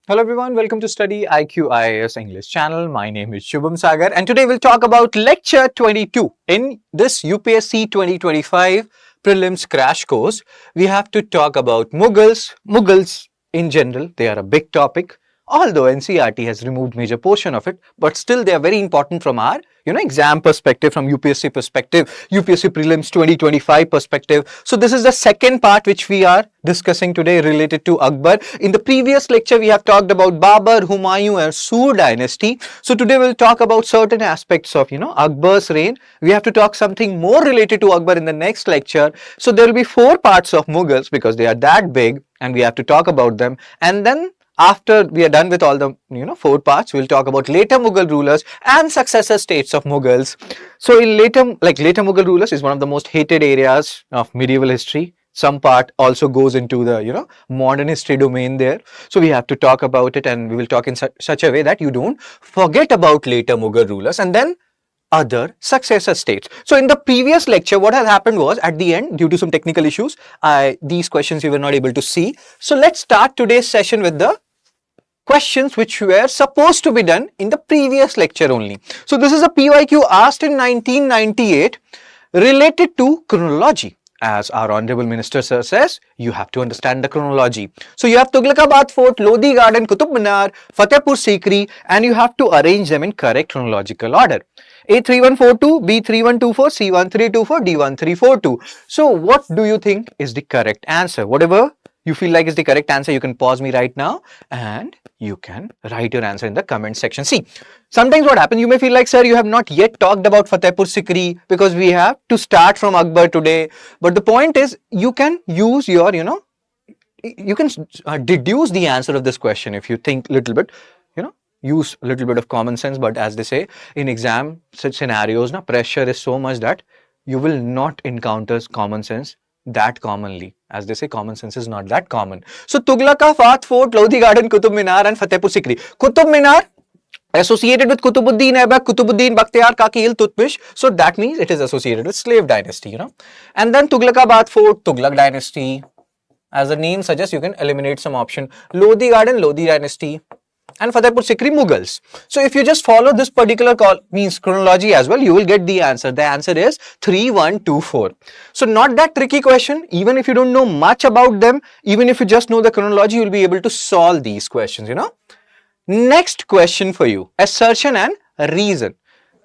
Hello everyone, welcome to StudyIQ IAS English channel. My name is Shubham Sagar and today we'll talk about lecture 22. In this UPSC 2025 prelims crash course, we have to talk about Mughals. Mughals in general, they are a big topic. Although NCERT has removed major portion of it, but still they are very important from our exam perspective, from UPSC perspective, UPSC prelims 2025 perspective. So this is the second part which we are discussing today related to Akbar. In the previous lecture we have talked about Babur, Humayun and Sur dynasty. So today we'll talk about certain aspects of Akbar's reign. We have to talk something more related to Akbar in the next lecture. So there will be 4 parts of Mughals because they are that big and we have to talk about them, and then after we are done with all the 4 parts, we'll talk about later Mughal rulers and successor states of Mughals. So in later Mughal rulers is one of the most hated areas of medieval history. Some part also goes into the modern history domain there. So we have to talk about it, and we will talk in such a way that you don't forget about later Mughal rulers and then other successor states. So in the previous lecture, what has happened was at the end, due to some technical issues, these questions we were not able to see. So let's start today's session with the questions which were supposed to be done in the previous lecture only. So this is a PYQ asked in 1998 related to chronology. As our Honorable Minister Sir says, you have to understand the chronology. So you have Tughlaqabad Fort, Lodi Garden, Qutub Minar, Fatehpur Sikri, and you have to arrange them in correct chronological order. A3142, B3124, C1324, D1342. So what do you think is the correct answer? Whatever you feel like is the correct answer, you can pause me right now and you can write your answer in the comment section. See, sometimes what happens, you may feel like, sir, you have not yet talked about Fatehpur Sikri because we have to start from Akbar today. But the point is, you can use your, you can deduce the answer of this question if you think a little bit, use a little bit of common sense. But as they say in exam such scenarios, pressure is so much that you will not encounter common sense that commonly. As they say, common sense is not that common. So Tughlaqabad Fort, Lodi Garden, Qutub Minar and Fatehpur Sikri. Qutub Minar associated with Qutubuddin Aibak, Qutubuddin Bakhtiar Kaki Iltutmish. So that means it is associated with slave dynasty, And then Tughlaqabad Fort, Tughlaq dynasty. As the name suggests, you can eliminate some option. Lodi Garden, Lodi dynasty. And Fatehpur Sikri, Mughals. So if you just follow this particular chronology as well, you will get the answer. The answer is 3124. So not that tricky question. Even if you don't know much about them, even if you just know the chronology, you will be able to solve these questions, Next question for you, assertion and reason.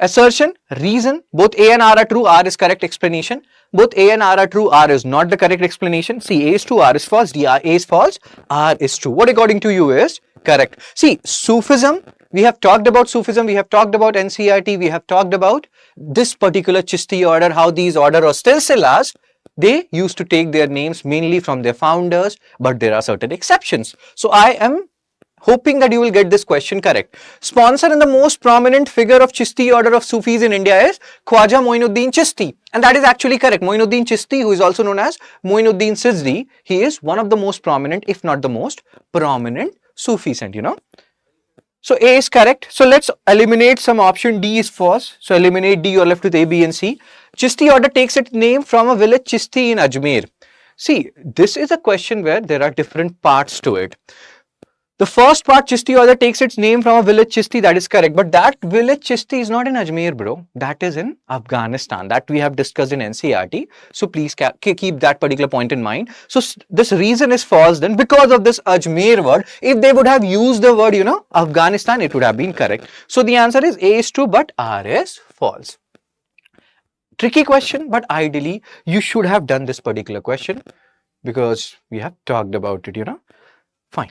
Assertion, reason, both A and R are true, R is correct explanation. Both A and R are true, R is not the correct explanation. See, A is true, R is false, A is false, R is true. What according to you is correct? See, Sufism, we have talked about Sufism, we have talked about NCERT, we have talked about this particular Chishti order, how these order or silsilas, they used to take their names mainly from their founders, but there are certain exceptions. So I am hoping that you will get this question correct. Sponsor and the most prominent figure of Chishti order of Sufis in India is Khwaja Moinuddin Chishti, and that is actually correct. Moinuddin Chishti, who is also known as Moinuddin Sizdi, he is one of the most prominent, if not the most prominent Sufi saint, So A is correct. So let's eliminate some option. D is false. So eliminate D, you're left with A, B and C. Chishti order takes its name from a village Chishti in Ajmer. See, this is a question where there are different parts to it. The first part, Chishti order takes its name from a village Chishti, that is correct. But that village Chishti is not in Ajmer, bro. That is in Afghanistan. That we have discussed in NCERT. So please keep that particular point in mind. So this reason is false then because of this Ajmer word. If they would have used the word, Afghanistan, it would have been correct. So the answer is A is true, but R is false. Tricky question, but ideally you should have done this particular question because we have talked about it, Fine.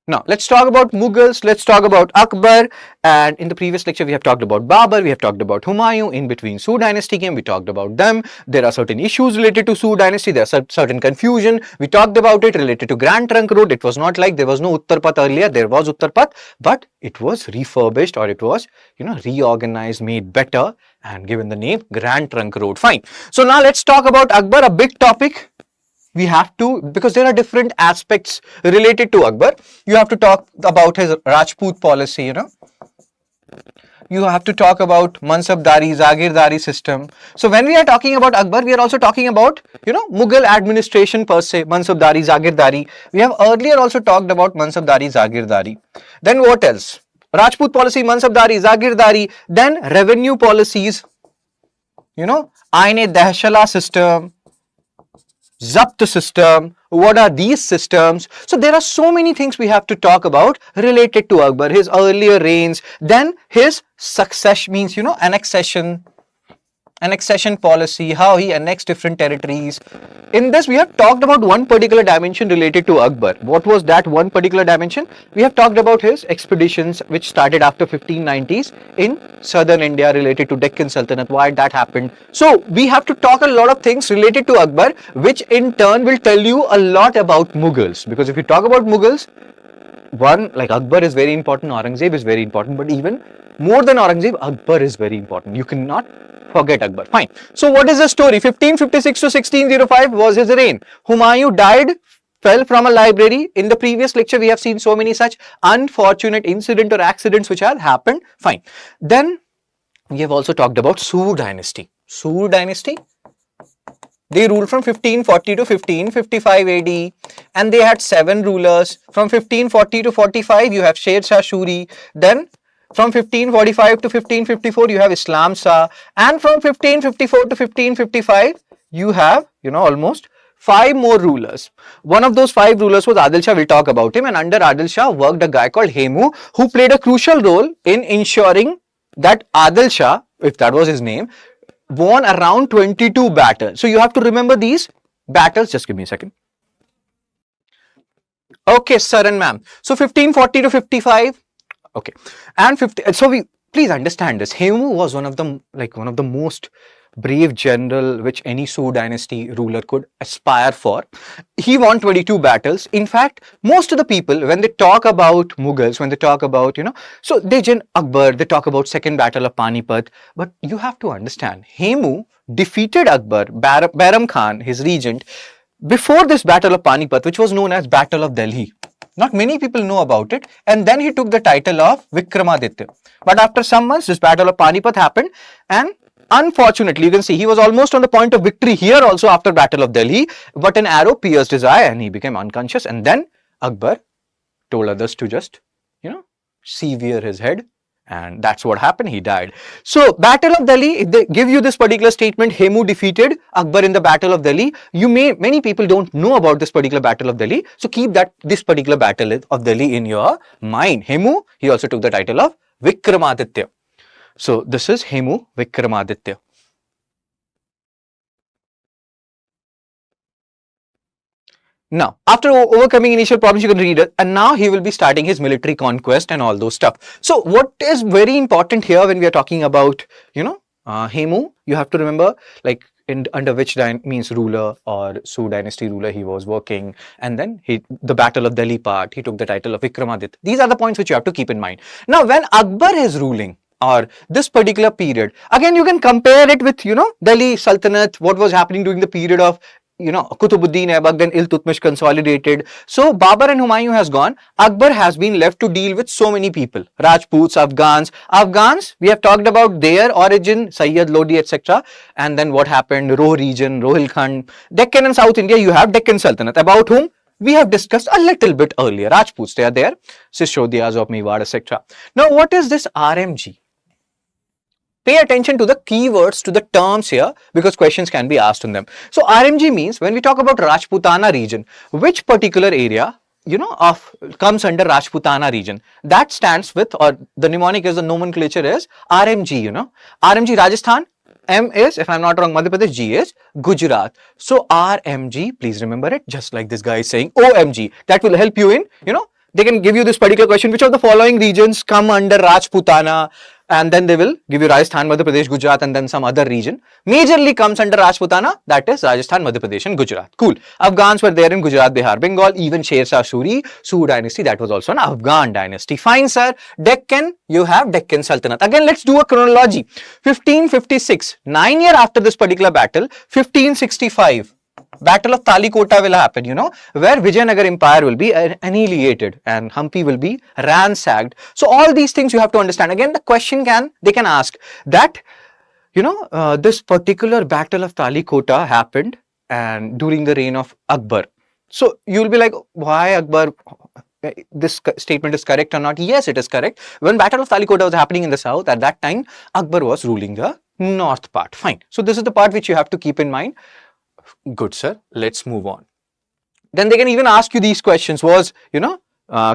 Now, let's talk about Mughals, let's talk about Akbar, and in the previous lecture, we have talked about Babur, we have talked about Humayun, in between Sur dynasty came, we talked about them. There are certain issues related to Sur dynasty, there are certain confusion, we talked about it related to Grand Trunk Road. It was not like there was no Uttar Path earlier, there was Uttar Path, but it was refurbished or it was, reorganized, made better and given the name Grand Trunk Road. Fine. So now let's talk about Akbar, a big topic. We have to, because there are different aspects related to Akbar. You have to talk about his Rajput policy, you have to talk about Mansabdari, Jagirdari system. So when we are talking about Akbar, we are also talking about, Mughal administration per se, Mansabdari, Jagirdari. We have earlier also talked about Mansabdari, Jagirdari. Then what else? Rajput policy, Mansabdari, Jagirdari. Then revenue policies, Aine Dehshala system, Zabt system. What are these systems? So there are so many things we have to talk about related to Akbar, his earlier reigns, then his succession means, annexation policy, how he annexed different territories. In this, we have talked about one particular dimension related to Akbar. What was that one particular dimension? We have talked about his expeditions which started after 1590s in southern India related to Deccan Sultanate, why that happened. So we have to talk a lot of things related to Akbar, which in turn will tell you a lot about Mughals. Because if you talk about Mughals, one, like Akbar is very important, Aurangzeb is very important, but even more than Aurangzeb, Akbar is very important. You cannot forget Akbar. Fine. So what is the story? 1556 to 1605 was his reign. Humayun died, fell from a library. In the previous lecture, we have seen so many such unfortunate incidents or accidents which have happened. Fine. Then we have also talked about Sur dynasty. Sur dynasty, they ruled from 1540 to 1555 AD and they had 7 rulers. From 1540 to 45, you have Sher Shah Suri. Then from 1545 to 1554, you have Islam Shah. And from 1554 to 1555, you have, almost 5 more rulers. One of those 5 rulers was Adil Shah. We'll talk about him. And under Adil Shah worked a guy called Hemu, who played a crucial role in ensuring that Adil Shah, if that was his name, won around 22 battles. So you have to remember these battles. Just give me a second. Okay, sir and ma'am. So 1540 to 55. Okay, and 50. So we please understand this. Hemu was one of the most brave general which any Sur dynasty ruler could aspire for. He won 22 battles. In fact, most of the people, when they talk about Mughals, when they talk about, so they Akbar, they talk about second battle of Panipat. But you have to understand, Hemu defeated Akbar, Bairam Khan, his regent, before this battle of Panipat, which was known as Battle of Delhi. Not many people know about it. And then he took the title of Vikramaditya. But after some months, this battle of Panipat happened. And unfortunately, you can see he was almost on the point of victory here also after Battle of Delhi. But an arrow pierced his eye and he became unconscious. And then Akbar told others to just, sever his head. And that's what happened. He died. So Battle of Delhi, if they give you this particular statement, Hemu defeated Akbar in the Battle of Delhi. Many people don't know about this particular Battle of Delhi. So keep this particular Battle of Delhi in your mind. Hemu, he also took the title of Vikramaditya. So this is Hemu Vikramaditya. Now, after overcoming initial problems, you can read it. And now he will be starting his military conquest and all those stuff. So what is very important here when we are talking about, Hemu, you have to remember under which means ruler or Sur dynasty ruler he was working. And then the Battle of Delhi part, he took the title of Vikramaditya. These are the points which you have to keep in mind. Now, when Akbar is ruling, or this particular period, again, you can compare it with, Delhi Sultanate, what was happening during the period of Kutubuddin Aibak, then Iltutmish consolidated. So Babur and Humayun has gone. Akbar has been left to deal with so many people. Rajputs, Afghans. We have talked about their origin, Sayyid, Lodi, etc. And then what happened, Roh region, Rohilkhand. Deccan and South India, you have Deccan Sultanate, about whom we have discussed a little bit earlier. Rajputs, they are there. Sishodiyas of Mewar, etc. Now, what is this RMG? Pay attention to the keywords, to the terms here, because questions can be asked on them. So RMG means when we talk about Rajputana region, which particular area, comes under Rajputana region. That stands with, or the mnemonic is, the nomenclature is RMG, RMG Rajasthan, M is, if I'm not wrong, Madhya Pradesh, G is Gujarat. So RMG, please remember it, just like this guy is saying OMG. That will help you in, they can give you this particular question, which of the following regions come under Rajputana, and then they will give you Rajasthan, Madhya Pradesh, Gujarat, and then some other region. Majorly comes under Rajputana, that is Rajasthan, Madhya Pradesh and Gujarat. Cool. Afghans were there in Gujarat, Bihar, Bengal, even Sher Shah Suri, Sur dynasty, that was also an Afghan dynasty. Fine, sir. Deccan, you have Deccan Sultanate. Again, let's do a chronology. 1556, 9 years after this particular battle, 1565. Battle of Talikota will happen, where Vijayanagar Empire will be annihilated and Hampi will be ransacked. So all these things you have to understand. Again, the question they can ask that, this particular Battle of Talikota happened and during the reign of Akbar. So you'll be like, why Akbar? This statement is correct or not? Yes, it is correct. When Battle of Talikota was happening in the south, at that time, Akbar was ruling the north part. Fine. So this is the part which you have to keep in mind. Good, sir. Let's move on. Then they can even ask you these questions. Was,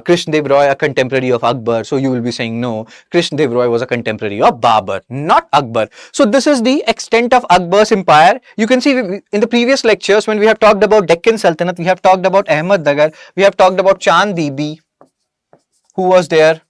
Krishna Dev Roy a contemporary of Akbar? So you will be saying no, Krishna Dev Roy was a contemporary of Babur, not Akbar. So this is the extent of Akbar's empire. You can see in the previous lectures when we have talked about Deccan Sultanate, we have talked about Ahmednagar, we have talked about Chand Bibi, who was there,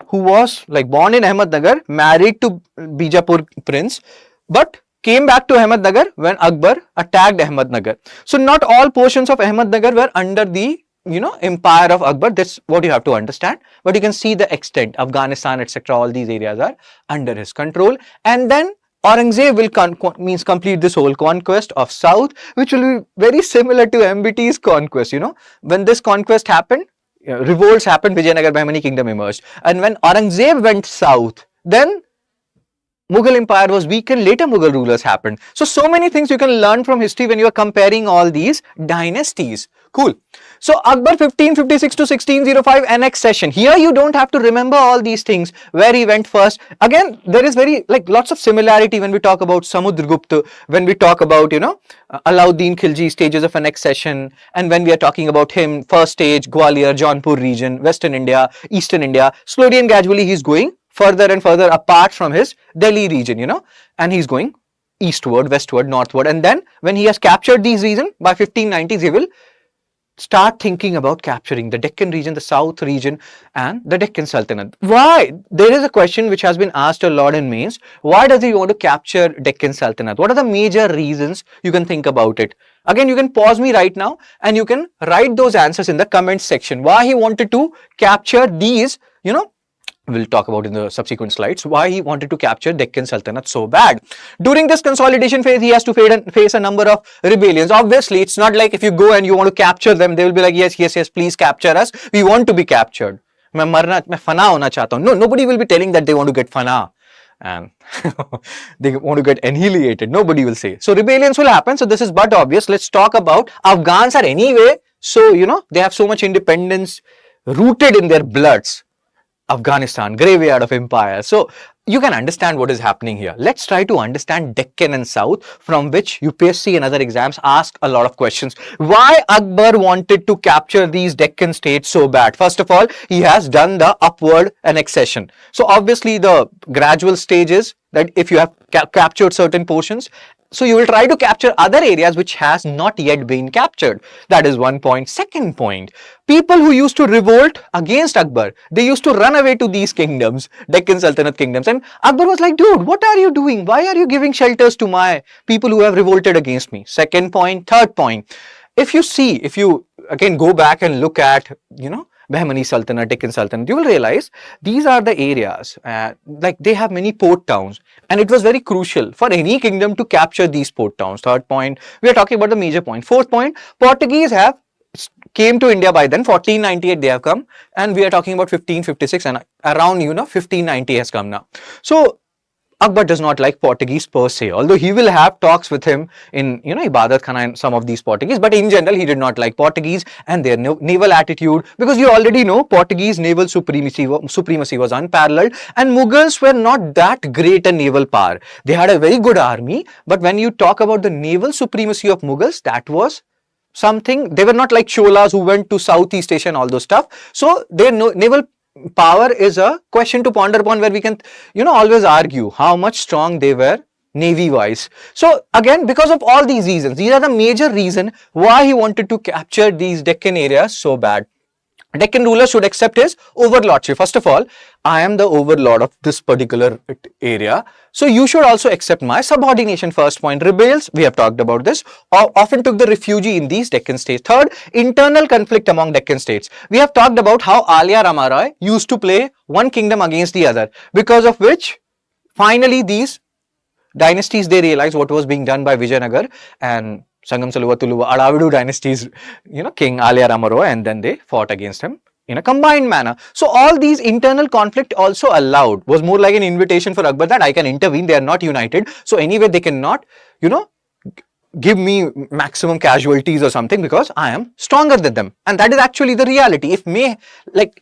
who was like born in Ahmednagar, married to Bijapur prince, but came back to Ahmednagar when Akbar attacked Ahmednagar. So not all portions of Ahmednagar were under the empire of Akbar. That's what you have to understand. But you can see the extent. Afghanistan, etc. All these areas are under his control. And then Aurangzeb will complete this whole conquest of South, which will be very similar to MBT's conquest. When this conquest happened, revolts happened, Vijayanagar Bahmani kingdom emerged. And when Aurangzeb went south, then Mughal empire was weakened, later Mughal rulers happened. So many things you can learn from history when you are comparing all these dynasties. Cool. So Akbar 1556 to 1605 annexation. Here you don't have to remember all these things, where he went first. Again, there is lots of similarity when we talk about Samudragupta, when we talk about, Alauddin Khilji stages of annexation, and when we are talking about him, first stage, Gwalior, Jaunpur region, Western India, Eastern India. Slowly and gradually he's going further and further apart from his Delhi region, and he's going eastward, westward, northward. And then when he has captured these regions, by 1590s, he will start thinking about capturing the Deccan region, the South region, and the Deccan Sultanate. Why? There is a question which has been asked a lot in mains. Why does he want to capture Deccan Sultanate? What are the major reasons? You can think about it. Again, you can pause me right now and you can write those answers in the comments section. Why he wanted to capture these, we'll talk about in the subsequent slides, why he wanted to capture Deccan Sultanate so bad. During this consolidation phase, he has to face a number of rebellions. Obviously, it's not like if you go and you want to capture them, they will be like, yes, please capture us. We want to be captured. मैं फना होना चाहता हूँ. No, nobody will be telling that they want to get fana and they want to get annihilated. Nobody will say. So rebellions will happen. So this is but obvious. Let's talk about Afghans are anyway. So, they have so much independence rooted in their bloods. Afghanistan, graveyard of empire. So you can understand what is happening here. Let's try to understand Deccan and South, from which UPSC and other exams ask a lot of questions. Why Akbar wanted to capture these Deccan states so bad? First of all, he has done the upward annexation. So obviously the gradual stages that if you have captured certain portions, so you will try to capture other areas which has not yet been captured. That is one point. Second point, people who used to revolt against Akbar, they used to run away to these kingdoms, Deccan Sultanate kingdoms. And Akbar was like, dude, what are you doing? Why are you giving shelters to my people who have revolted against me? Second point. Third point, if you again go back and look at, Bahmani Sultanate, Deccan Sultanate, you will realize these are the areas, like they have many port towns, and it was very crucial for any kingdom to capture these port towns. Third point, we are talking about the major point. Fourth point, Portuguese came to India by then, 1498 they have come, and we are talking about 1556 and around, 1590 has come now. So Akbar does not like Portuguese per se, although he will have talks with him in, Ibadat Khana and some of these Portuguese, but in general, he did not like Portuguese and their naval attitude, because you already know Portuguese naval supremacy was unparalleled, and Mughals were not that great a naval power. They had a very good army, but when you talk about the naval supremacy of Mughals, that was something. They were not like Cholas who went to Southeast Asia and all those stuff. So their naval power is a question to ponder upon, where we can, always argue how much strong they were navy wise. So again, because of all these reasons, these are the major reason why he wanted to capture these Deccan areas so bad. Deccan rulers should accept his overlordship. First of all, I am the overlord of this particular area, so you should also accept my subordination. First point, rebels, we have talked about this, often took the refuge in these Deccan states. Third, internal conflict among Deccan states. We have talked about how Alia Ramaroy used to play one kingdom against the other, because of which finally these dynasties, they realized what was being done by Vijayanagar and Sangam Saluva Tuluva Adavidu dynasties, King Alia Ramaroy, and then they fought against him in a combined manner. So all these internal conflict also allowed, was more like an invitation for Akbar that I can intervene, they are not united. So anyway, they cannot, give me maximum casualties or something because I am stronger than them. And that is actually the reality. If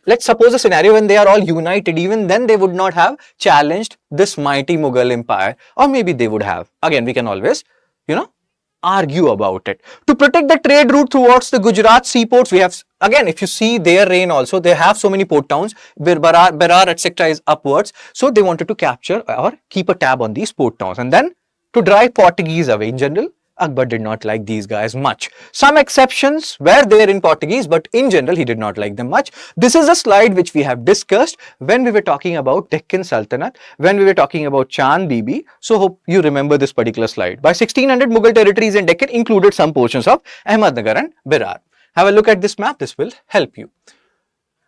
let's suppose a scenario when they are all united, even then they would not have challenged this mighty Mughal empire, or maybe they would have. Again, we can always, argue about it. To protect the trade route towards the Gujarat seaports, we have, again, if you see their reign also, they have so many port towns, Berar, etc. is upwards. So they wanted to capture or keep a tab on these port towns. And then to drive Portuguese away in general, Akbar did not like these guys much. Some exceptions were there in Portuguese, but in general, he did not like them much. This is a slide which we have discussed when we were talking about Deccan Sultanate, when we were talking about Chand Bibi. So hope you remember this particular slide. By 1600, Mughal territories in Deccan included some portions of Ahmednagar and Berar. Have a look at this map. This will help you.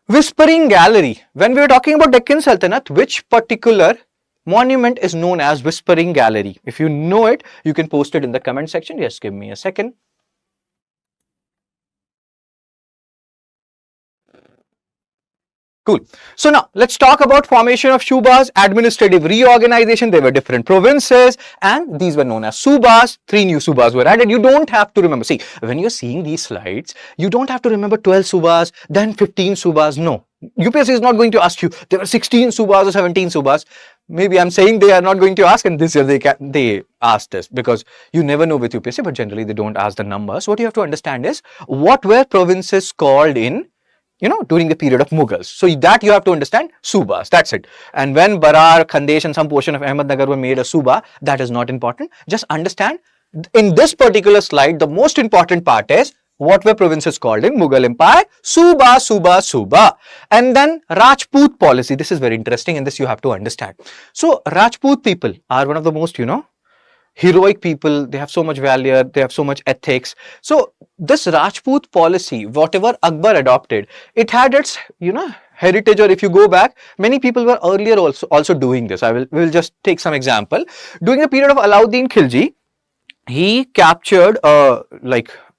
Whispering Gallery. When we were talking about Deccan Sultanate, which particular monument is known as Whispering Gallery? If you know it, you can post it in the comment section. Just give me a second. Cool. So now let's talk about formation of Shubhas, administrative reorganization. There were different provinces and these were known as Subhas. 3 new Subhas were added. You don't have to remember. See, when you're seeing these slides, you don't have to remember 12 Subhas, then 15 Subhas. No. UPSC is not going to ask you, there were 16 Subhas or 17 Subhas. Maybe I'm saying they are not going to ask, and this year they asked this because you never know with UPSC, but generally they don't ask the numbers. What you have to understand is what were provinces called in, during the period of Mughals. So that you have to understand, Subhas, that's it. And when Berar, Khandesh and some portion of Ahmednagar were made a Subha, that is not important. Just understand, in this particular slide, the most important part is what were provinces called in Mughal Empire? Subha, Subha, Subha. And then Rajput policy. This is very interesting and this you have to understand. So Rajput people are one of the most, heroic people. They have so much valor, they have so much ethics. So this Rajput policy, whatever Akbar adopted, it had its, heritage, or if you go back, many people were earlier also doing this. We'll just take some example. During the period of Alauddin Khilji, he captured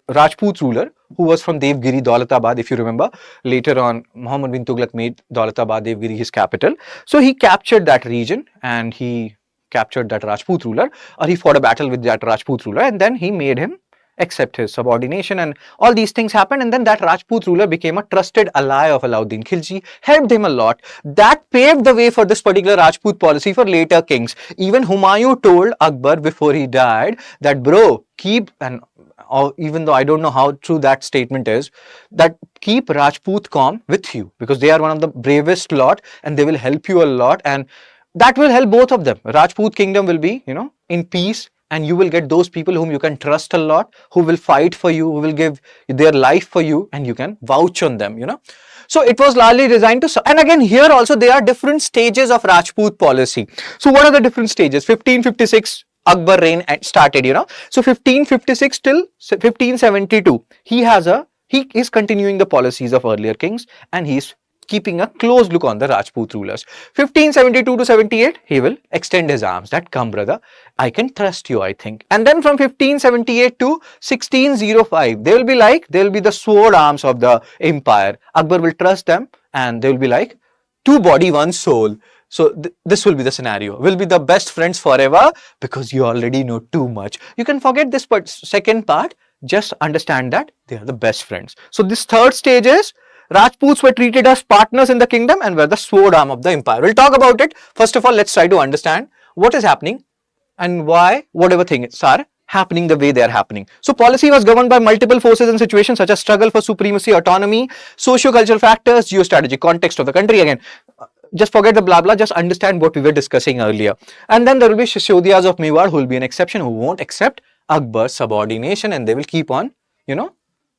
Rajput ruler who was from Devgiri, Daulatabad, if you remember. Later on, Muhammad bin Tughlaq made Daulatabad, Devgiri his capital. So he captured that region and he captured that Rajput ruler, or he fought a battle with that Rajput ruler, and then he made him accept his subordination, and all these things happened. And then that Rajput ruler became a trusted ally of Alauddin Khilji, helped him a lot. That paved the way for this particular Rajput policy for later kings. Even Humayun told Akbar before he died that, bro, even though I don't know how true that statement is, that keep Rajput calm with you, because they are one of the bravest lot and they will help you a lot, and that will help both of them. Rajput kingdom will be, in peace, and you will get those people whom you can trust a lot, who will fight for you, who will give their life for you, and you can vouch on them, So it was largely designed to, and again here also there are different stages of Rajput policy. So what are the different stages? 1556 Akbar reign started, So 1556 till 1572, he is continuing the policies of earlier kings, and he is keeping a close look on the Rajput rulers. 1572 to 78, he will extend his arms that, come brother, I can trust you, I think. And then from 1578 to 1605, they will be the sword arms of the empire. Akbar will trust them and they will be like two body, one soul. So this will be the scenario. We'll be the best friends forever because you already know too much. You can forget this second part. Just understand that they are the best friends. So this third stage is Rajputs were treated as partners in the kingdom and were the sword arm of the empire. We'll talk about it. First of all, let's try to understand what is happening and why whatever things are happening the way they are happening. So policy was governed by multiple forces and situations such as struggle for supremacy, autonomy, socio-cultural factors, geostrategic context of the country. Again, just forget the blah blah, just understand what we were discussing earlier. And then there will be Shishodiyas of Mewar who will be an exception, who won't accept Akbar's subordination, and they will keep on,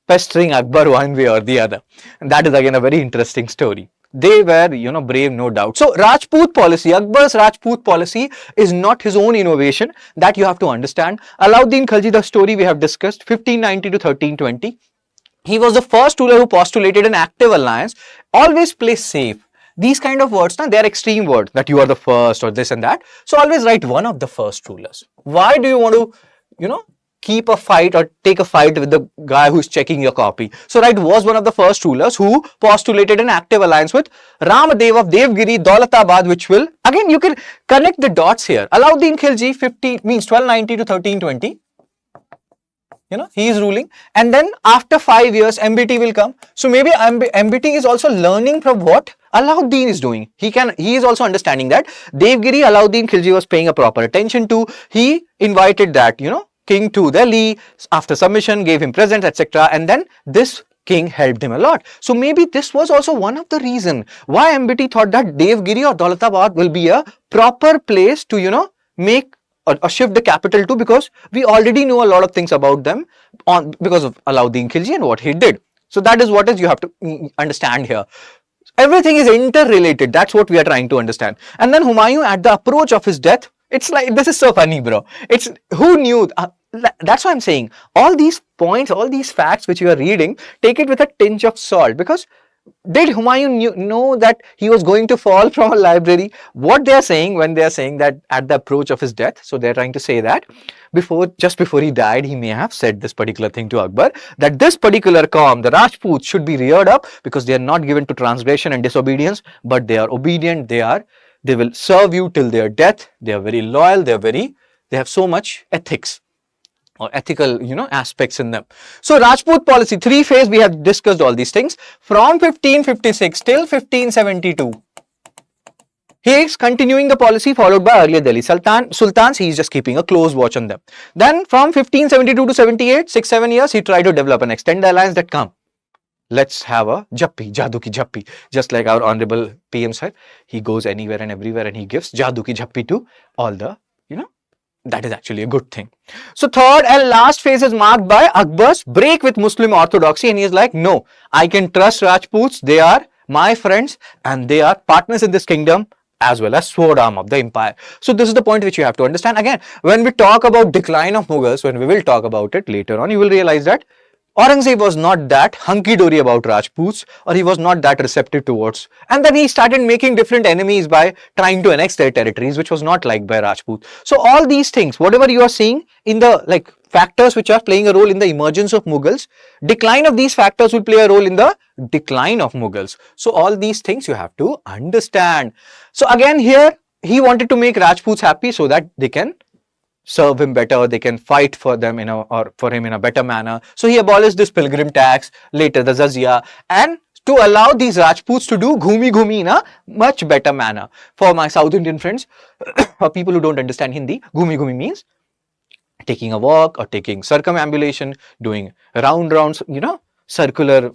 pestering Akbar one way or the other. And that is again a very interesting story. They were, brave, no doubt. So Rajput policy, Akbar's Rajput policy is not his own innovation. That you have to understand. Alauddin Khilji, the story we have discussed, 1590 to 1320. He was the first ruler who postulated an active alliance. Always play safe. These kind of words, they are extreme words, that you are the first or this and that. So always write one of the first rulers. Why do you want to, keep a fight or take a fight with the guy who's checking your copy? So write was one of the first rulers who postulated an active alliance with Ramadev of Devgiri, Daulatabad, which will, again, you can connect the dots here. Alauddin Khilji, 1290 to 1320. He is ruling, and then after 5 years MBT will come. So maybe MBT is also learning from what Alauddin is doing. He is also understanding that Devgiri, Alauddin Khilji was paying a proper attention to. He invited that king to Delhi after submission, gave him presents, etc. And then this king helped him a lot. So maybe this was also one of the reason why MBT thought that Devgiri or Daulatabad will be a proper place to make or shift the capital to, because we already know a lot of things about them because of Alauddin Khilji and what he did. So that is what you have to understand here. Everything is interrelated. That's what we are trying to understand. And then Humayun, at the approach of his death, it's like, this is so funny, bro. It's who knew? That's why I'm saying all these points, all these facts which you are reading, take it with a tinge of salt, because did Humayun know that he was going to fall from a library? What they are saying when they are saying that at the approach of his death, so they are trying to say that just before he died, he may have said this particular thing to Akbar, that this particular qawm, the Rajputs, should be reared up because they are not given to transgression and disobedience, but they are obedient. They will serve you till their death. They are very loyal. They have so much ethics or ethical, aspects in them. So Rajput policy, 3-phase, we have discussed all these things. From 1556 till 1572, he is continuing the policy followed by earlier Delhi sultans. He is just keeping a close watch on them. Then from 1572 to 78, 6-7 years, he tried to develop an extended alliance that let's have a Jappi, Jadoo ki Jappi. Just like our honorable PM said, he goes anywhere and everywhere and he gives Jadoo ki Jappi to all the, that is actually a good thing. So third and last phase is marked by Akbar's break with Muslim orthodoxy, and he is like, no, I can trust Rajputs. They are my friends and they are partners in this kingdom as well as sword arm of the empire. So this is the point which you have to understand. Again, when we talk about decline of Mughals, when we will talk about it later on, you will realize that Aurangzeb was not that hunky-dory about Rajputs, or he was not that receptive towards. And then he started making different enemies by trying to annex their territories, which was not liked by Rajput. So all these things, whatever you are seeing in the factors which are playing a role in the emergence of Mughals, decline of these factors will play a role in the decline of Mughals. So all these things you have to understand. So again here, he wanted to make Rajputs happy so that they can serve him better, or they can fight for them or for him in a better manner. So he abolished this pilgrim tax, later the Jizya, and to allow these Rajputs to do ghumi in a much better manner. For my South Indian friends or people who don't understand Hindi, ghumi means taking a walk or taking circumambulation, doing rounds, circular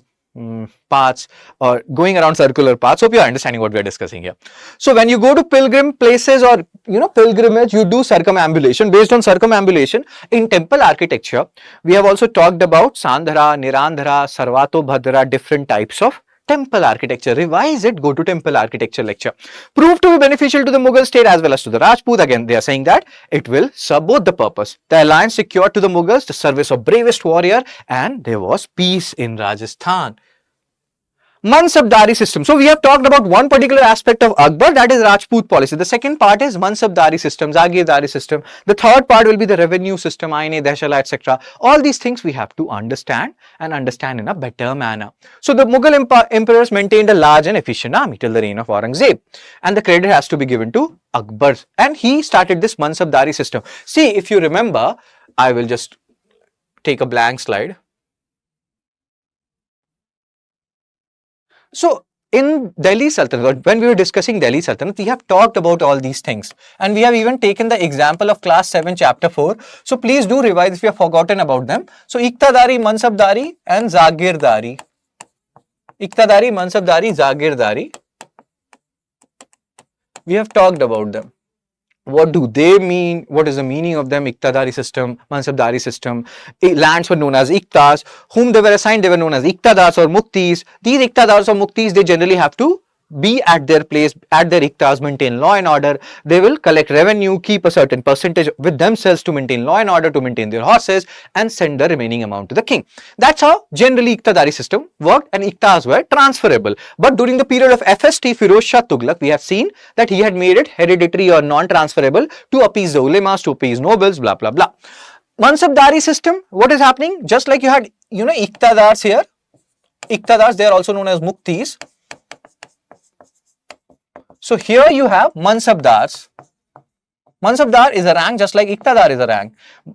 paths, or going around circular paths. Hope you are understanding what we are discussing here. So when you go to pilgrim places or pilgrimage, you do circumambulation. Based on circumambulation in temple architecture, we have also talked about Sandhara, Nirandhara, Sarvato Bhadra, different types of temple architecture. Revise it, go to temple architecture lecture. Proved to be beneficial to the Mughal state as well as to the Rajput. Again, they are saying that it will serve both the purpose. The alliance secured to the Mughals the service of bravest warrior, and there was peace in Rajasthan. Mansabdari system. So we have talked about one particular aspect of Akbar, that is Rajput policy. The second part is Mansabdari system, Jagirdari system. The third part will be the revenue system, Aine, Dehshala, etc. All these things we have to understand and understand in a better manner. So the Mughal emperors maintained a large and efficient army till the reign of Aurangzeb, and the credit has to be given to Akbar, and he started this Mansabdari system. See, if you remember, I will just take a blank slide. So in Delhi Sultanate, when we were discussing Delhi Sultanate, we have talked about all these things, and we have even taken the example of class 7 chapter 4. So please do revise if you have forgotten about them. So Iqtadari, Mansabdari and Jagirdari. Iqtadari, Mansabdari, Jagirdari. We have talked about them. What do they mean? What is the meaning of them? Iqtadari system, Mansabdari system. Lands were known as Iqtas. Whom they were assigned, they were known as Iqtadars or Muktis. These Iqtadars or Muktis, they generally have to be at their place, at their iktas, maintain law and order. They will collect revenue, keep a certain percentage with themselves to maintain law and order, to maintain their horses, and send the remaining amount to the king. That's how generally iktadari system worked, and iktas were transferable. But during the period of FST, Firoz Shah Tughlaq, we have seen that he had made it hereditary or non-transferable to appease the ulemas, to appease nobles, blah blah blah. Mansabdari system, what is happening? Just like you had, iktadars here, iktadars, they are also known as muktis. So here you have Mansabdars. Mansabdar is a rank just like Iqtadar is a rank.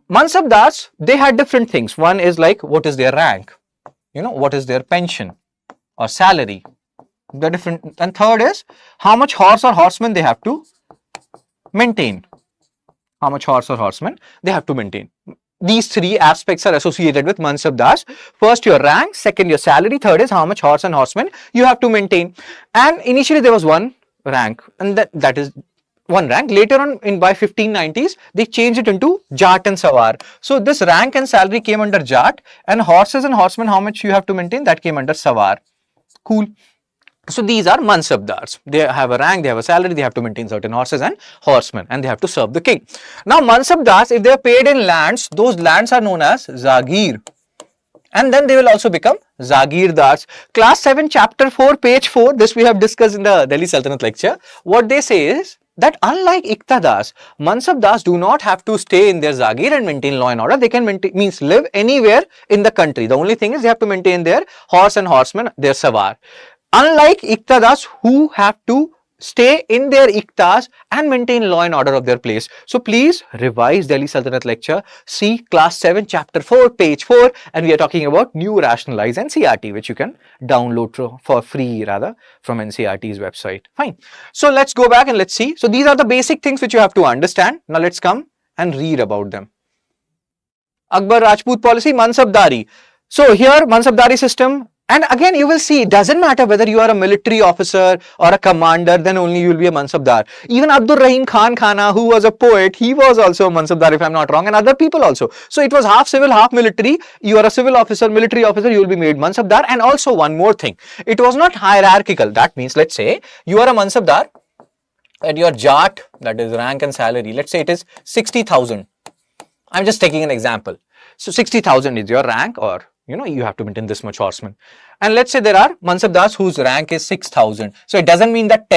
Mansabdars, they had different things. One is like, what is their rank? What is their pension or salary? They're different. And third is, how much horse or horseman they have to maintain. How much horse or horseman they have to maintain. These three aspects are associated with Mansabdars. First, your rank. Second, your salary. Third is how much horse and horseman you have to maintain. And initially there was one rank, and that is one rank. Later on, by 1590s, they changed it into Jat and Sawar. So this rank and salary came under Jat, and horses and horsemen, how much you have to maintain, that came under Sawar. Cool. So these are Mansabdars. They have a rank, they have a salary, they have to maintain certain horses and horsemen, and they have to serve the king. Now Mansabdars, if they are paid in lands, those lands are known as Zagir. And then they will also become Zagirdars. Class 7, chapter 4, page 4, this we have discussed in the Delhi Sultanate lecture. What they say is that unlike Iqtadars, Mansabdars do not have to stay in their Zagir and maintain law and order. They can live anywhere in the country. The only thing is they have to maintain their horse and horsemen, their Sawar. Unlike Iqtadars, who have to stay in their iktas and maintain law and order of their place. So please revise Delhi Sultanate lecture, see class 7 chapter 4 page 4, and we are talking about new rationalized NCERT, which you can download for free from NCERT's website. Fine. So let's go back and let's see. So these are the basic things which you have to understand. Now let's come and read about them. Akbar Rajput policy, Mansabdari. So here Mansabdari system. And again, you will see, it doesn't matter whether you are a military officer or a commander, then only you will be a Mansabdar. Even Abdur Rahim Khan Khana, who was a poet, he was also a Mansabdar, if I'm not wrong, and other people also. So it was half civil, half military. You are a civil officer, military officer, you will be made Mansabdar. And also one more thing, it was not hierarchical. That means, let's say you are a Mansabdar and your Jat, that is rank and salary, let's say it is 60,000. I'm just taking an example. So 60,000 is your rank, or you have to maintain this much horsemen. And let's say there are Mansabdars whose rank is 6,000. So it doesn't mean that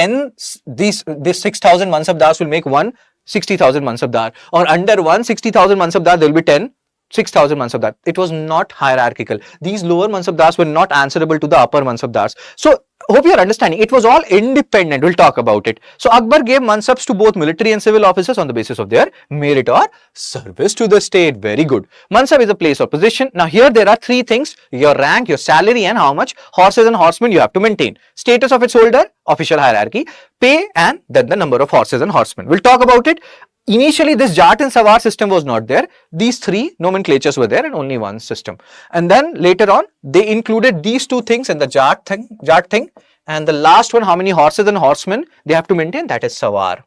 this 6,000 Mansabdars will make one 60,000 Mansabdar, or under one 60,000 Mansabdar there will be 10 6,000 Mansabdar. It was not hierarchical. These lower Mansabdars were not answerable to the upper Mansabdars. So hope you are understanding. It was all independent. We'll talk about it. So Akbar gave Mansabs to both military and civil officers on the basis of their merit or service to the state. Very good. Mansab is a place or position. Now here there are three things: your rank, your salary, and how much horses and horsemen you have to maintain. Status of its holder, official hierarchy, pay, and then the number of horses and horsemen. We'll talk about it. Initially, this Jat and Sawar system was not there. These three nomenclatures were there and only one system. And then later on, they included these two things in the Jat thing. And the last one, how many horses and horsemen they have to maintain, that is Sawar.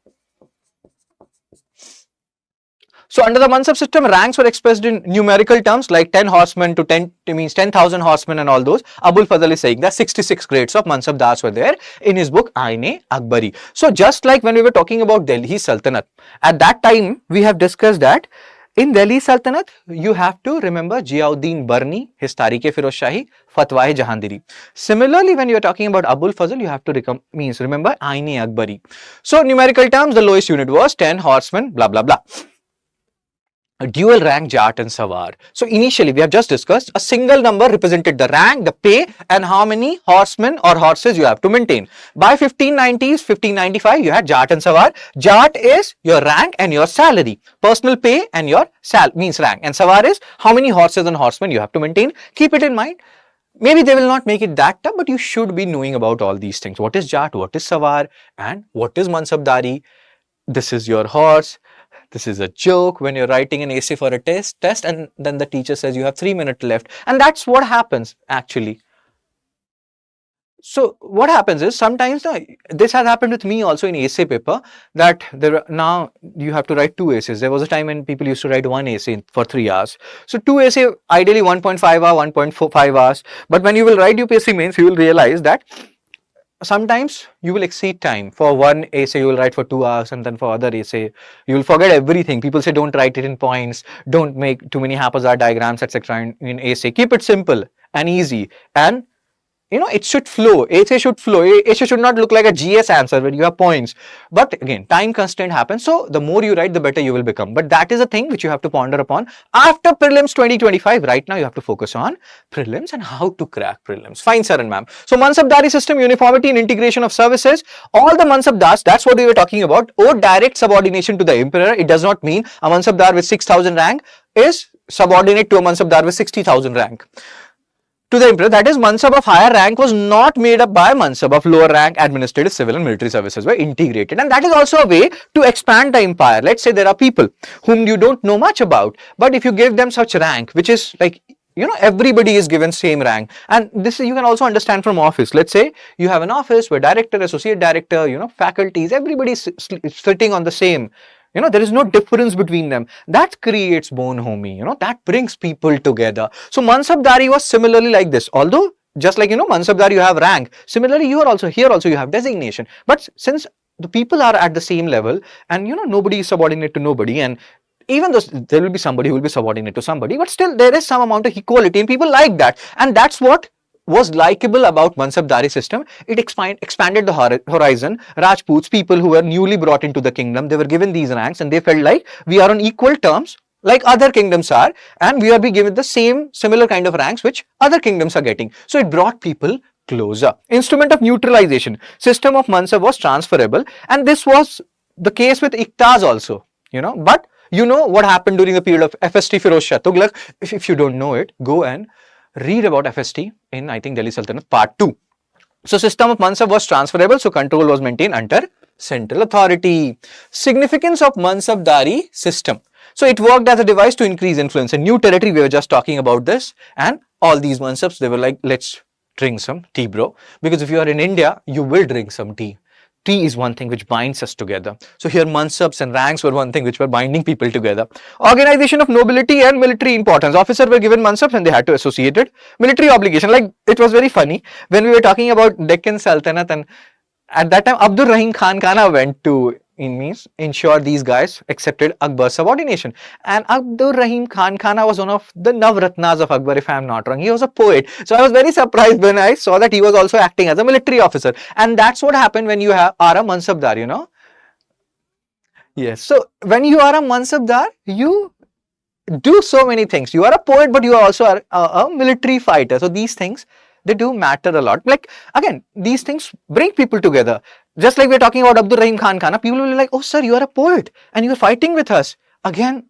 So under the Mansab system, ranks were expressed in numerical terms like 10 horsemen to 10,000 horsemen and all those. Abul Fazl is saying that 66 grades of Mansabdars were there in his book Aine Akbari. So just like when we were talking about Delhi Sultanate, at that time we have discussed that in Delhi Sultanate, you have to remember Ziauddin Barni, his Tarikh-e-Firoz Shahi, Fatwa-e Jahandari. Similarly, when you are talking about Abul Fazl, you have to remember Aine Akbari. So numerical terms, the lowest unit was 10 horsemen, blah, blah, blah. A dual rank Jat and Sawar. So initially we have just discussed a single number represented the rank, the pay, and how many horsemen or horses you have to maintain. By 1590s, 1595 you had Jat and Sawar. Jat is your rank and your salary. Personal pay and your rank. And Sawar is how many horses and horsemen you have to maintain. Keep it in mind. Maybe they will not make it that tough, but you should be knowing about all these things. What is Jat, what is Sawar, and what is Mansabdari? This is your horse. This is a joke when you're writing an essay for a test, and then the teacher says you have 3 minutes left. And that's what happens actually. So what happens is sometimes this has happened with me also in essay paper, that now you have to write 2 essays. There was a time when people used to write 1 essay for 3 hours. So 2 essay, ideally 1.5 hour, 1.45 hours. But when you will write UPSC mains, you will realize that sometimes you will exceed time. For one essay, you will write for 2 hours, and then for other essay, you will forget everything. People say don't write it in points, don't make too many haphazard diagrams, etc. in essay. Keep it simple and easy, and it should flow. Essay should flow. Essay should not look like a GS answer where you have points. But again, time constraint happens. So the more you write, the better you will become. But that is a thing which you have to ponder upon after prelims 2025. Right now, you have to focus on prelims and how to crack prelims. Fine, sir and ma'am. So Mansabdari system, uniformity and integration of services. All the Mansabdars, that's what we were talking about. Or direct subordination to the emperor. It does not mean a Mansabdar with 6,000 rank is subordinate to a Mansabdar with 60,000 rank. To the emperor, that is, Mansab of higher rank was not made up by Mansab of lower rank. Administrative, civil and military services were integrated, and that is also a way to expand the empire. Let's say there are people whom you don't know much about, but if you give them such rank, which is like, everybody is given same rank, and this you can also understand from office. Let's say you have an office where director, associate director, faculties, everybody is sitting on the same. There is no difference between them. That creates bonhomie, that brings people together. So Mansabdari was similarly like this. Although, just like, Mansabdari, you have rank. Similarly, you are also here, you have designation. But since the people are at the same level and, nobody is subordinate to nobody, and even though there will be somebody who will be subordinate to somebody, but still there is some amount of equality and people like that. And that's what was likable about Mansabdari system. It expanded the horizon. Rajputs, people who were newly brought into the kingdom, they were given these ranks and they felt like we are on equal terms like other kingdoms are, and we are being given the similar kind of ranks which other kingdoms are getting. So it brought people closer. Instrument of neutralization. System of Mansab was transferable, and this was the case with Iktas also, but what happened during the period of FST Firoz Shah Tughlaq. If you don't know it, go and read about FST in, I think, Delhi Sultanate Part 2. So system of Mansab was transferable, so control was maintained under central authority. Significance of Mansabdari system. So it worked as a device to increase influence in new territory. We were just talking about this, and all these Mansabs, they were like, let's drink some tea, bro. Because if you are in India, you will drink some tea. Tea is one thing which binds us together. So here Mansabs and ranks were one thing which were binding people together. Organization of nobility and military importance. Officers were given Mansabs and they had to associate it. Military obligation, like it was very funny when we were talking about Deccan Sultanate, and at that time Abdur Rahim Khan Kana went to ensure these guys accepted Akbar's subordination. And Abdur Rahim Khan Khana was one of the Navratnas of Akbar, if I am not wrong. He was a poet. So I was very surprised when I saw that he was also acting as a military officer. And that's what happened when you are a Mansabdar, Yes. So when you are a Mansabdar, you do so many things. You are a poet, but you are also a military fighter. So these things, they do matter a lot. Like, again, these things bring people together. Just like we're talking about Abdur Rahim Khan Khana, people will be like, oh sir, you are a poet and you're fighting with us. Again,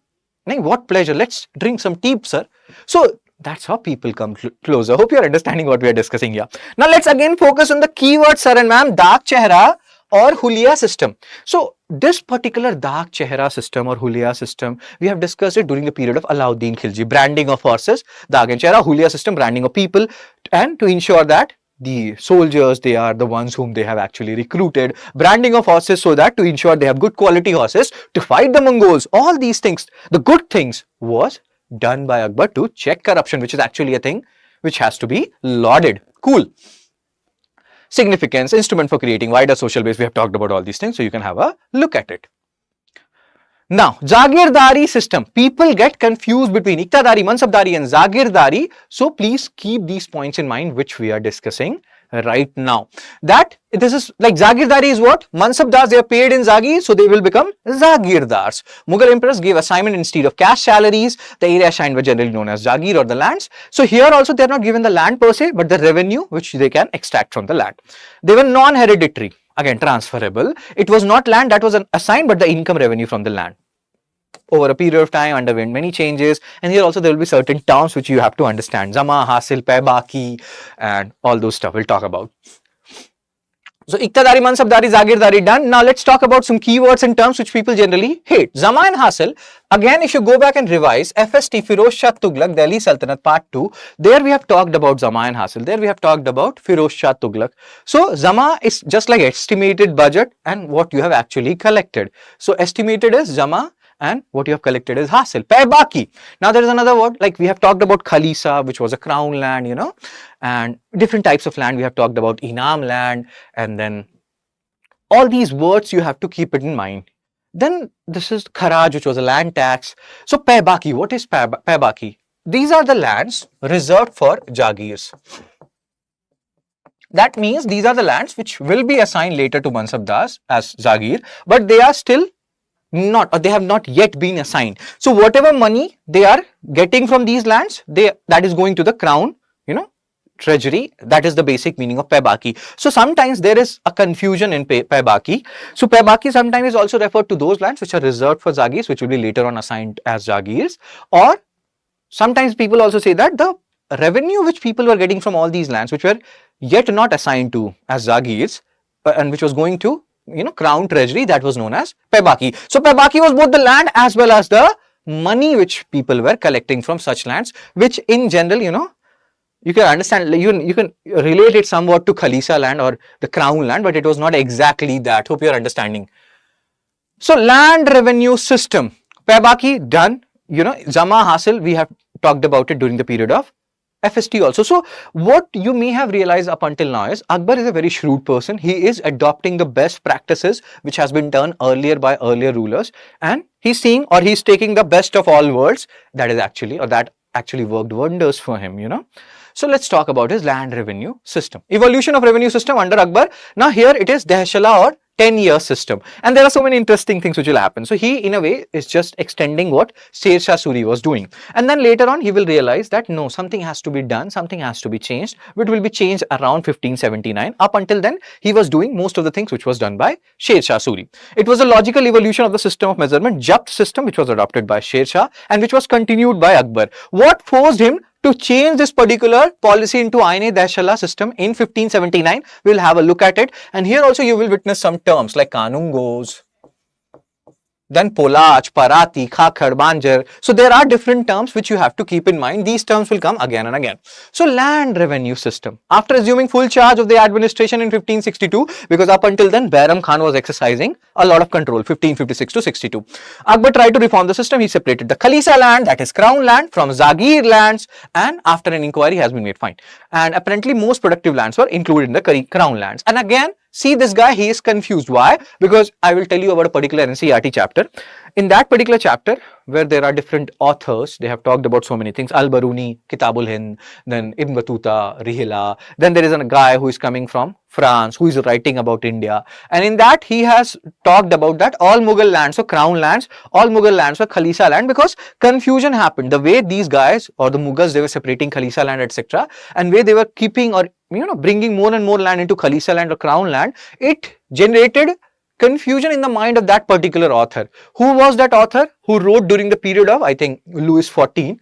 what pleasure. Let's drink some tea, sir. So that's how people come closer. Hope you're understanding what we are discussing here. Now let's again focus on the keywords, sir and ma'am. Dark Chehra or Huliya system. So this particular Dark Chehra system or Huliya system, we have discussed it during the period of Alauddin Khilji. Branding of horses, Dark and Chehra, Huliya system, branding of people, and to ensure that the soldiers, they are the ones whom they have actually recruited. Branding of horses so that to ensure they have good quality horses to fight the Mongols. All these things, the good things, was done by Akbar to check corruption, which is actually a thing which has to be lauded. Cool. Significance, instrument for creating wider social base. We have talked about all these things, so you can have a look at it. Now, Jagirdari system. People get confused between Iqtidari, Mansabdari and Jagirdari. So please keep these points in mind which we are discussing right now. That this is like Jagirdari is what? Mansabdars, they are paid in Zagir, so they will become Jagirdars. Mughal emperors gave assignment instead of cash salaries. The area assigned were generally known as Jagir or the lands. So here also they are not given the land per se, but the revenue which they can extract from the land. They were non-hereditary. Again, transferable. It was not land that was assigned, but the income revenue from the land. Over a period of time, underwent many changes, and here also there will be certain terms which you have to understand. Zama, Hasil, Pay, Baki, and all those stuff we'll talk about. So, Iqtidari, Mansabdari, Jagirdari done. Now, let's talk about some keywords and terms which people generally hate. Zama and Hasil. Again, if you go back and revise FST Firoz Shah Tughlaq, Delhi Sultanate Part 2, there we have talked about Zama and Hasil. There we have talked about Firoz Shah Tughlaq. So, Zama is just like estimated budget and what you have actually collected. So, estimated is Zama and what you have collected is hasil, pe baki. Now there is another word, like we have talked about khalisa, which was a crown land, you know, and different types of land. We have talked about inam land, and then all these words you have to keep it in mind. Then this is kharaj, which was a land tax. So pe baki, what is pe baki? These are the lands reserved for Jagirs. That means these are the lands which will be assigned later to Mansabdars as Jagir, but they are still not, or they have not yet been assigned. So whatever money they are getting from these lands, that is going to the crown, you know, treasury. That is the basic meaning of Paibaki. So sometimes there is a confusion in Paibaki. So Paibaki sometimes is also referred to those lands which are reserved for Jagirs, which will be later on assigned as Jagirs, or sometimes people also say that the revenue which people were getting from all these lands which were yet not assigned to as Jagirs and which was going to, you know, crown treasury, that was known as Paibaki. So Paibaki was both the land as well as the money which people were collecting from such lands, which in general, you know, you can understand, you can relate it somewhat to Khalisa land or the crown land, but it was not exactly that. Hope you are understanding. So land revenue system, Paibaki done, you know, Jama Hasil, we have talked about it during the period of FST also. So what you may have realized up until now is Akbar is a very shrewd person. He is adopting the best practices which has been done earlier by earlier rulers, and he's seeing, or he's taking the best of all worlds that is actually, or that actually worked wonders for him, you know. So let's talk about his land revenue system. Evolution of revenue system under Akbar. Now here it is Dehshala or 10-year system, and there are so many interesting things which will happen. So he in a way is just extending what Sher Shah Suri was doing, and then later on he will realize that no, something has to be done, something has to be changed, which will be changed around 1579. Up until then he was doing most of the things which was done by Sher Shah Suri. It was a logical evolution of the system of measurement, Japt system, which was adopted by Sher Shah and which was continued by Akbar. What forced him to change this particular policy into Aine-Dehshala system in 1579? We'll have a look at it, and here also you will witness some terms like Kanungos, then Polach, Parati, Khakhar, Banjar. So there are different terms which you have to keep in mind. These terms will come again and again. So land revenue system. After assuming full charge of the administration in 1562, because up until then Bairam Khan was exercising a lot of control, 1556 to 62. Akbar tried to reform the system. He separated the Khalisa land, that is crown land, from Jagir lands, and after an inquiry has been made fine. And apparently most productive lands were included in the crown lands. And again, see this guy, he is confused. Why? Because I will tell you about a particular NCERT chapter. In that particular chapter, where there are different authors, they have talked about so many things. Al-Baruni, Kitabul Hind, then Ibn Battuta, Rihla. Then there is a guy who is coming from France, who is writing about India. And in that, he has talked about that all Mughal lands, so crown lands, all Mughal lands were Khalisa land, because confusion happened. The way these guys or the Mughals, they were separating Khalisa land, etc. and way they were keeping or, you know, bringing more and more land into Khalisa land or crown land, it generated confusion in the mind of that particular author. Who was that author? Who wrote during the period of, I think, Louis XIV,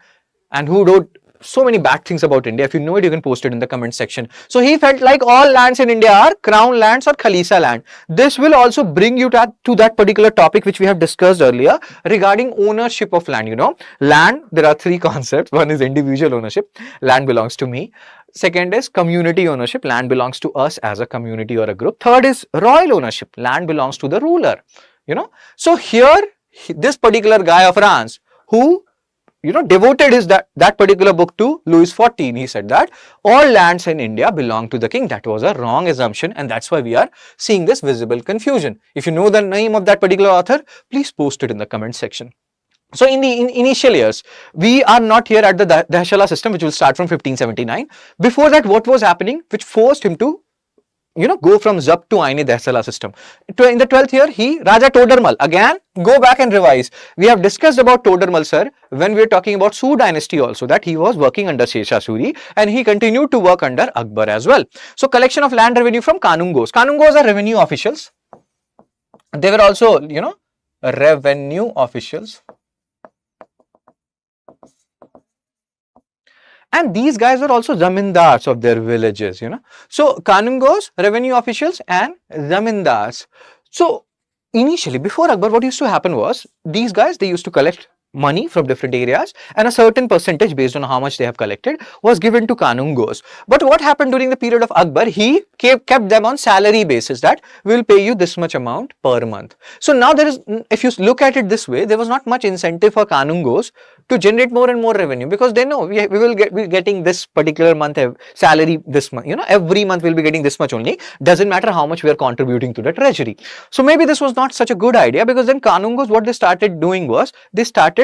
and who wrote so many bad things about India. If you know it, you can post it in the comment section. So he felt like all lands in India are crown lands or Khalisa land. This will also bring you to that particular topic which we have discussed earlier regarding ownership of land. You know, land, there are three concepts. One is individual ownership, land belongs to me. Second is community ownership, land belongs to us as a community or a group. Third is royal ownership, land belongs to the ruler, you know. So here, this particular guy of France who, you know, devoted that particular book to Louis XIV, he said that all lands in India belong to the king. That was a wrong assumption, and that's why we are seeing this visible confusion. If you know the name of that particular author, please post it in the comment section. So in the initial years, we are not here at the Dehshala system, which will start from 1579. Before that, what was happening, which forced him to, you know, go from Zapt to Aine-Dehshala system. In the 12th year, Raja Todarmal, again, go back and revise. We have discussed about Todarmal, sir, when we were talking about Su dynasty also, that he was working under Sher Shah Suri and he continued to work under Akbar as well. So collection of land revenue from Kanungos. Kanungos are revenue officials. They were also, you know, revenue officials. And these guys were also zamindars of their villages, you know. So Kanungos, revenue officials, and zamindars. So initially, before Akbar, what used to happen was, these guys, they used to collect money from different areas, and a certain percentage based on how much they have collected was given to Kanungos. But what happened during the period of Akbar, he kept them on salary basis, that we will pay you this much amount per month. So now there is, if you look at it this way, there was not much incentive for Kanungos to generate more and more revenue, because they know we will be getting this particular month salary this month, every month we'll be getting this much only, doesn't matter how much we are contributing to the treasury. So maybe this was not such a good idea, because then Kanungos, what they started doing was, they started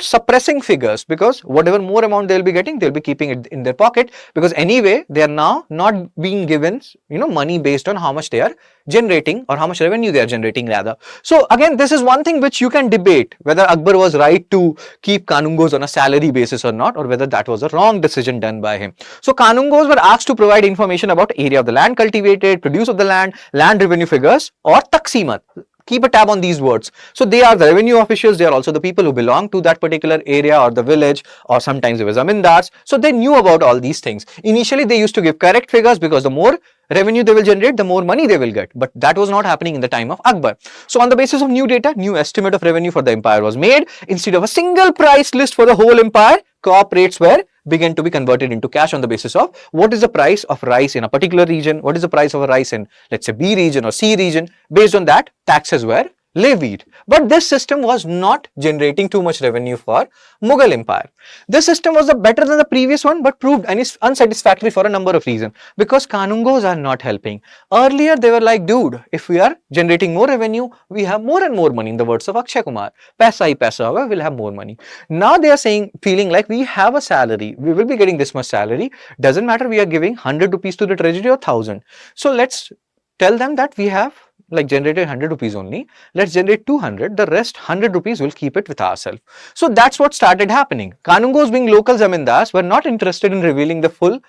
suppressing figures, because whatever more amount they'll be getting, they'll be keeping it in their pocket, because anyway they are now not being given money based on how much they are generating, or how much revenue they are generating rather. So again, this is one thing which you can debate, whether Akbar was right to keep Kanungos on a salary basis or not, or whether that was a wrong decision done by him. So Kanungos were asked to provide information about area of the land cultivated, produce of the land revenue figures, or taksimat. Keep a tab on these words. So they are the revenue officials, they are also the people who belong to that particular area or the village, or sometimes they were zamindars. So they knew about all these things. Initially they used to give correct figures, because the more revenue they will generate, the more money they will get. But that was not happening in the time of Akbar. So on the basis of new data, new estimate of revenue for the empire was made. Instead of a single price list for the whole empire, crop rates began to be converted into cash on the basis of what is the price of rice in a particular region, what is the price of a rice in, let's say, B region or C region. Based on that, taxes were levied. But this system was not generating too much revenue for Mughal Empire. This system was better than the previous one, but proved unsatisfactory for a number of reasons, because Kanungos are not helping. Earlier they were like, dude, if we are generating more revenue, we have more and more money. In the words of Akshay Kumar, paisa hi paisa hoga, we'll have more money. Now they are feeling like we have a salary, we will be getting this much salary, doesn't matter we are giving 100 rupees to the treasury or 1000. So let's tell them that we have generated 100 rupees only, let's generate 200, the rest 100 rupees we'll keep it with ourselves. So that's what started happening. Kanungos, being local zamindars, were not interested in revealing the full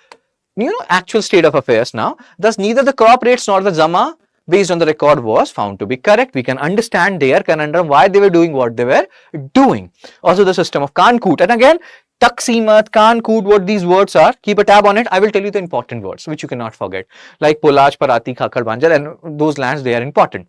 actual state of affairs now. Thus neither the crop rates nor the zama based on the record was found to be correct. We can understand their conundrum, why they were doing what they were doing. Also the system of Kankut, and again Taksimat, Kankut, what these words are, keep a tab on it. I will tell you the important words which you cannot forget, like Polaj, Parati, Khakar, Banjar, and those lands, they are important.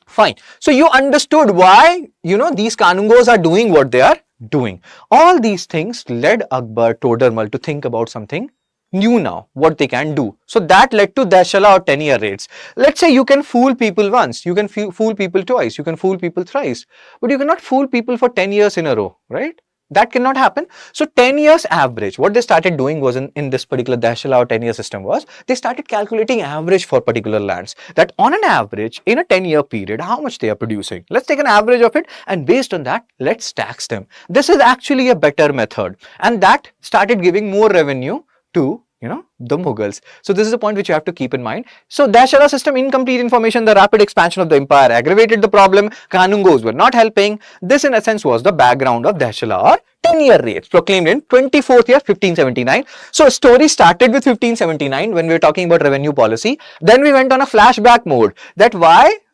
Fine. So you understood why these Kanungos are doing what they are doing. All these things led Akbar, Todermal to think about something new now, what they can do. So that led to Dashala or 10-year rates. Let's say you can fool people once, you can fool people twice, you can fool people thrice, but you cannot fool people for 10 years in a row, right? That cannot happen. So 10 years average, what they started doing was in this particular Dashala or 10-year system was, they started calculating average for particular lands, that on an average in a 10-year period, how much they are producing. Let's take an average of it, and based on that, let's tax them. This is actually a better method, and that started giving more revenue to the Mughals. So this is a point which you have to keep in mind. So Dashala system, incomplete information, the rapid expansion of the empire aggravated the problem. Kanungos were not helping. This in essence was the background of Dashala or 10-year rates proclaimed in 24th year 1579. So a story started with 1579 when we were talking about revenue policy. Then we went on a flashback mode, that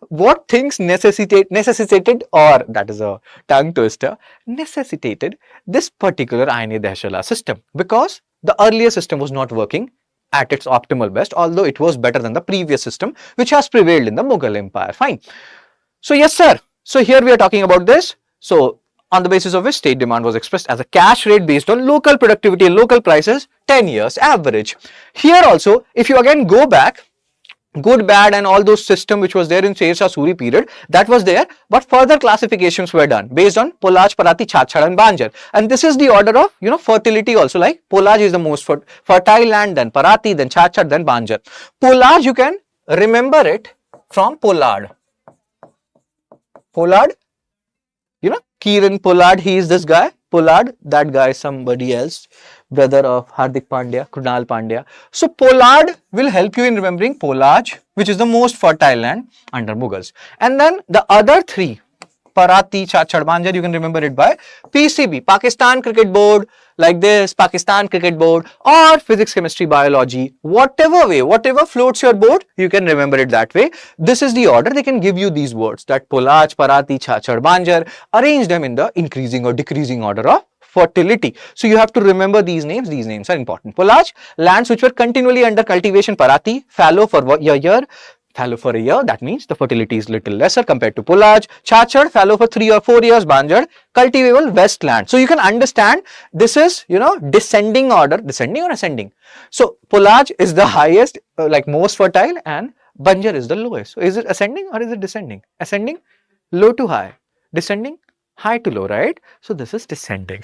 what things necessitated, or that is a tongue twister, necessitated this particular Aine Dashala system, because the earlier system was not working at its optimal best, although it was better than the previous system which has prevailed in the Mughal Empire. Fine. So yes sir, so here we are talking about this. So on the basis of which state demand was expressed as a cash rate based on local productivity and local prices, 10 years average. Here also, if you again go back, good, bad and all those system which was there in Sher-Shah Suri period, that was there, but further classifications were done based on Polaj, Parati, Chachad and Banjar. And this is the order of fertility also, like Polaj is the most fertile land, then Parati, then Chachad, then Banjar. Polaj, you can remember it from Pollard. Kiran Pollard, he is this guy. Pollard, that guy is somebody else, brother of Hardik Pandya, Krunal Pandya. So Pollard will help you in remembering Polaj, which is the most fertile land under Mughals. And then the other three, Parati, Chachad, Banjar, you can remember it by PCB, Pakistan Cricket Board, like this, Pakistan Cricket Board, or physics, chemistry, biology, whatever way, whatever floats your boat, you can remember it that way. This is the order. They can give you these words, that Polaj, Parati, Chachad, Banjar, arrange them in the increasing or decreasing order of fertility. So you have to remember these names are important. Polaj, lands which were continually under cultivation, Parati, fallow for a year, fallow for a year, that means the fertility is little lesser compared to Polaj. Chachad, fallow for 3 or 4 years, Banjad, cultivable westland. So you can understand this is, descending order, descending or ascending. So Polaj is the highest, like most fertile, and Banjar is the lowest. So is it ascending or is it descending? Ascending, low to high, descending, high to low, right? So this is descending.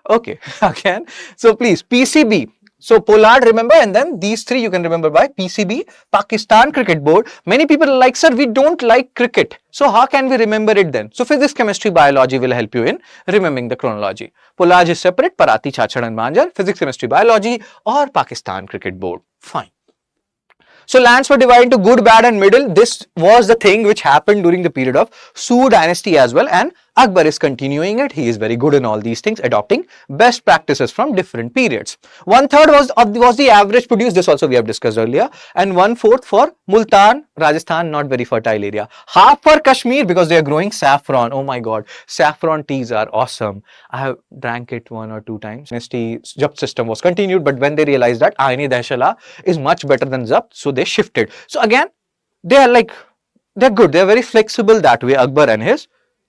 Okay, again. So please, PCB. So Pollard, remember, and then these three you can remember by PCB, Pakistan Cricket Board. Many people are like, sir, we don't like cricket. So how can we remember it then? So physics, chemistry, biology will help you in remembering the chronology. Pollard is separate, Parati, Chachad and Banjar, physics, chemistry, biology, or Pakistan Cricket Board. Fine. So lands were divided into good, bad and middle. This was the thing which happened during the period of Sood dynasty as well, and Akbar is continuing it. He is very good in all these things, adopting best practices from different periods. 1/3 was the average produced. This also we have discussed earlier, and 1/4 for Multan, Rajasthan, not very fertile area. Half for Kashmir because they are growing saffron. Oh my God, saffron teas are awesome. I have drank it 1 or 2 times. Dynasty Zabt system was continued, but when they realized that Aini Dashala is much better than Zabt, so they shifted. So again, they're good. They're very flexible that way. Akbar and his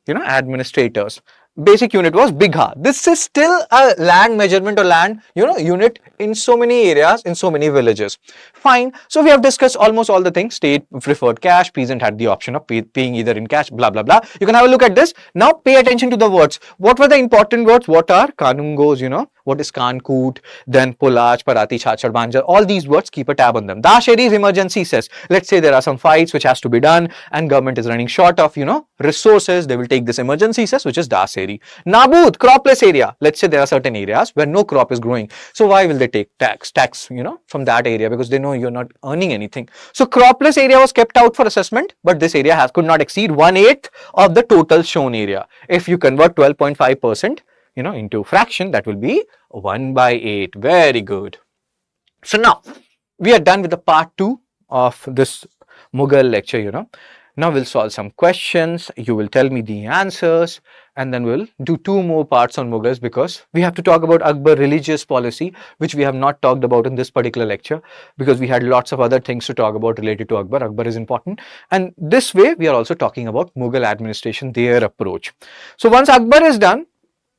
administrators. Basic unit was Bigha. This is still a land measurement or land, unit in so many areas, in so many villages. Fine. So we have discussed almost all the things. State preferred cash. Peasant had the option of paying either in cash, blah, blah, blah. You can have a look at this. Now pay attention to the words. What were the important words? What are Kanungos, what is Kankut, then Polaj, Parati, Chachad, Banjar, all these words, keep a tab on them. Dasheri's emergency says, let's say there are some fights which has to be done and government is running short of, resources, they will take this emergency cess, which is Dasheri. Nabud, cropless area. Let's say there are certain areas where no crop is growing. So why will they take tax, from that area? Because they know you're not earning anything. So cropless area was kept out for assessment, but this area could not exceed 1/8 of the total shown area. If you convert 12.5%, into fraction, that will be 1/8. Very good. So now we are done with the part 2 of this Mughal lecture, Now we'll solve some questions. You will tell me the answers, and then we'll do 2 more parts on Mughals because we have to talk about Akbar religious policy, which we have not talked about in this particular lecture because we had lots of other things to talk about related to Akbar. Akbar is important, and this way we are also talking about Mughal administration, their approach. So once Akbar is done,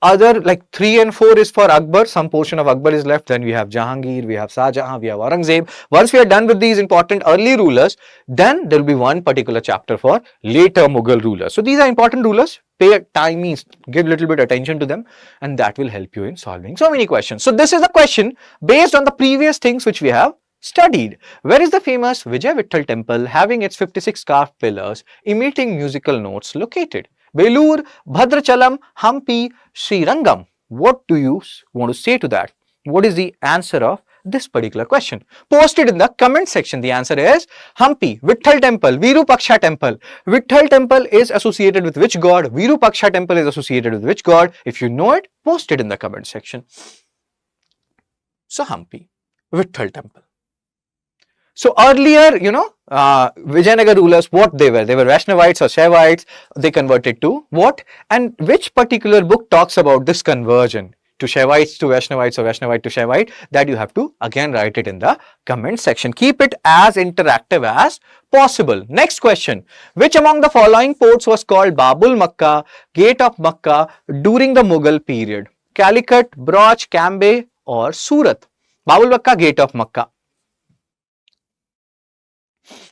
other like 3 and 4 is for Akbar, some portion of Akbar is left, then we have Jahangir, we have Shah Jahan, we have Aurangzeb. Once we are done with these important early rulers, then there will be one particular chapter for later Mughal rulers. So these are important rulers, pay time, means give little bit attention to them, and that will help you in solving so many questions. So this is a question based on the previous things which we have studied. Where is the famous Vijay Vitthal temple having its 56 carved pillars emitting musical notes located? Belur, Bhadrachalam, Hampi, Srirangam. What do you want to say to that? What is the answer of this particular question? Post it in the comment section. The answer is Hampi, Vitthal temple, Virupaksha temple. Vitthal temple is associated with which god? Virupaksha temple is associated with which god? If you know it, post it in the comment section. So Hampi, Vitthal temple. So earlier, Vijayanagar rulers, what they were? They were Vaishnavites or Shaivites. They converted to what? And which particular book talks about this conversion to Shaivites to Vaishnavites or Vaishnavite to Shaivite? That you have to again write it in the comment section. Keep it as interactive as possible. Next question. Which among the following ports was called Babul Makkah, Gate of Makkah during the Mughal period? Calicut, Broch, Cambay or Surat? Babul Makkah, Gate of Makkah.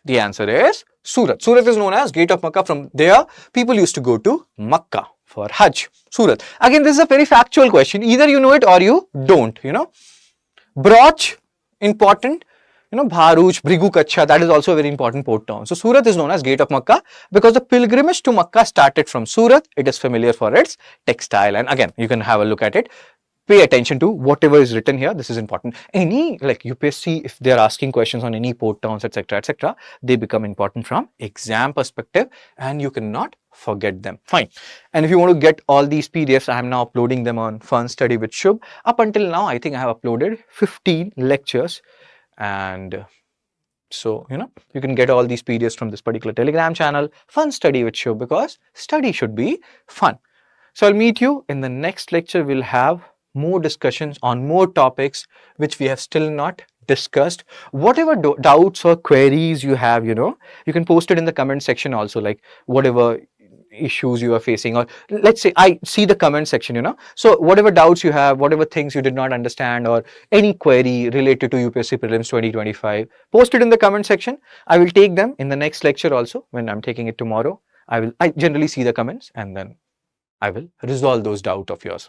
The answer is Surat. Surat is known as Gate of Makkah. From there, people used to go to Makkah for Hajj. Surat. Again, this is a very factual question. Either you know it or you don't, Broch, important. Bharuch, Bhrigu Kacha, that is also a very important port town. So Surat is known as Gate of Makkah because the pilgrimage to Makkah started from Surat. It is familiar for its textile. And again, you can have a look at it. Pay attention to whatever is written here. This is important. Any like UPSC, if they are asking questions on any port towns, etc., they become important from exam perspective and you cannot forget them. Fine. And if you want to get all these PDFs, I am now uploading them on Fun Study with Shubh. Up until now, I think I have uploaded 15 lectures. And so, you can get all these PDFs from this particular Telegram channel, Fun Study with Shubh, because study should be fun. So I'll meet you in the next lecture. We'll have more discussions on more topics which we have still not discussed. Whatever doubts or queries you have, you can post it in the comment section also, like whatever issues you are facing, or let's say I see the comment section. So whatever doubts you have, whatever things you did not understand, or any query related to UPSC Prelims 2025, post it in the comment section. I will take them in the next lecture also. When I'm taking it tomorrow, I generally see the comments, and then I will resolve those doubts of yours.